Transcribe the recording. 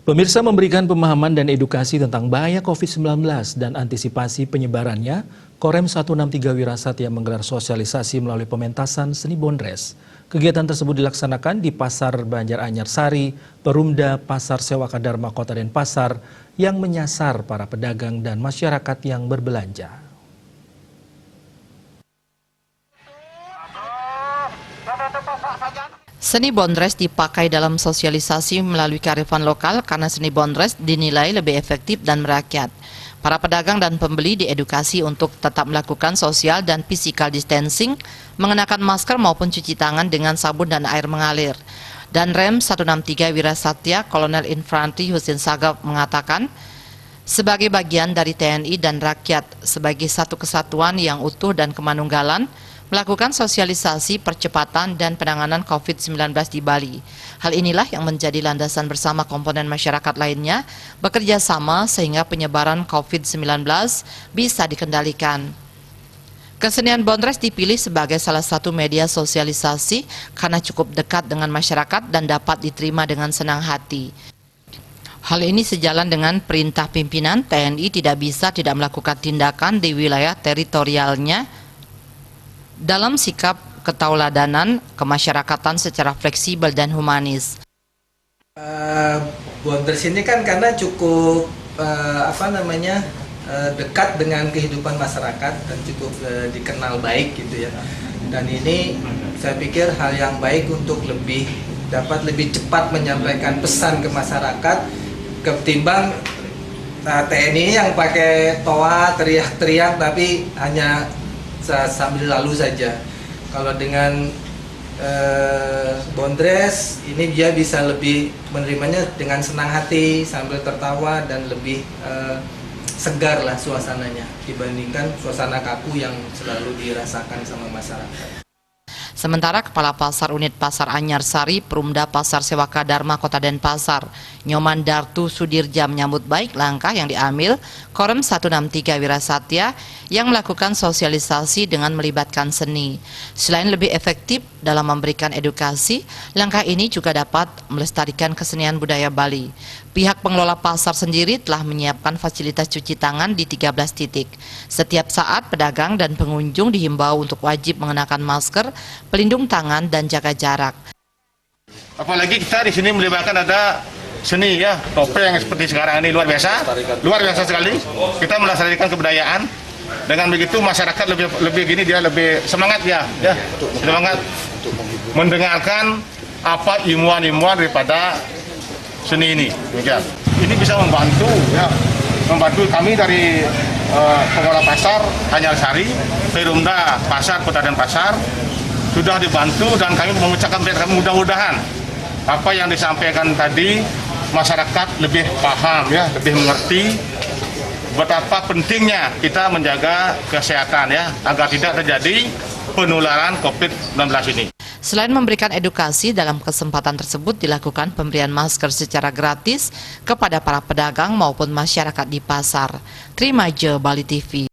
Pemirsa, memberikan pemahaman dan edukasi tentang bahaya COVID-19 dan antisipasi penyebarannya, Korem 163 Wirasatya menggelar sosialisasi melalui pementasan seni Bondres. Kegiatan tersebut dilaksanakan di Pasar Banjaranyar Sari, Perumda Pasar Sewaka Dharma Kota Denpasar yang menyasar para pedagang dan masyarakat yang berbelanja. Seni Bondres dipakai dalam sosialisasi melalui kearifan lokal karena seni Bondres dinilai lebih efektif dan merakyat. Para pedagang dan pembeli diedukasi untuk tetap melakukan social dan physical distancing, mengenakan masker maupun cuci tangan dengan sabun dan air mengalir. Dan Rem 163 Wirasatya Kolonel Infantri Husin Sagaf mengatakan, sebagai bagian dari TNI dan rakyat, sebagai satu kesatuan yang utuh dan kemanunggalan, melakukan sosialisasi percepatan dan penanganan COVID-19 di Bali. Hal inilah yang menjadi landasan bersama komponen masyarakat lainnya bekerja sama sehingga penyebaran COVID-19 bisa dikendalikan. Kesenian Bondres dipilih sebagai salah satu media sosialisasi karena cukup dekat dengan masyarakat dan dapat diterima dengan senang hati. Hal ini sejalan dengan perintah pimpinan TNI tidak melakukan tindakan di wilayah teritorialnya dalam sikap ketauladanan kemasyarakatan secara fleksibel dan humanis. Bondres ini kan karena cukup dekat dengan kehidupan masyarakat dan cukup dikenal baik gitu ya. Dan ini saya pikir hal yang baik untuk dapat lebih cepat menyampaikan pesan ke masyarakat ketimbang TNI yang pakai toa teriak-teriak tapi hanya sambil lalu saja. Kalau dengan Bondres ini dia bisa lebih menerimanya dengan senang hati sambil tertawa dan lebih segar lah suasananya dibandingkan suasana kaku yang selalu dirasakan sama masyarakat. Sementara Kepala Pasar Unit Pasar Anyar Sari, Perumda Pasar Sewaka Dharma Kota Denpasar, Nyoman Dartu Sudirja menyambut baik langkah yang diambil Korem 163 Wirasatya yang melakukan sosialisasi dengan melibatkan seni. Selain lebih efektif dalam memberikan edukasi, langkah ini juga dapat melestarikan kesenian budaya Bali. Pihak pengelola pasar sendiri telah menyiapkan fasilitas cuci tangan di 13 titik. Setiap saat pedagang dan pengunjung dihimbau untuk wajib mengenakan masker, pelindung tangan dan jaga jarak. Apalagi kita di sini melibatkan ada seni ya, topeng seperti sekarang ini luar biasa sekali. Kita melestarikan kebudayaan. Dengan begitu masyarakat lebih gini dia lebih semangat ya, semangat mendengarkan apa ilmuwan daripada seni ini. Ini bisa membantu kami dari pengelola pasar Anyar Sari, Perumda Pasar Kota Denpasar sudah dibantu dan kami mengucapkan mudah-mudahan apa yang disampaikan tadi masyarakat lebih paham ya, lebih mengerti betapa pentingnya kita menjaga kesehatan ya agar tidak terjadi penularan COVID-19 ini. Selain memberikan edukasi, dalam kesempatan tersebut dilakukan pemberian masker secara gratis kepada para pedagang maupun masyarakat di pasar. Trimaje Bali TV.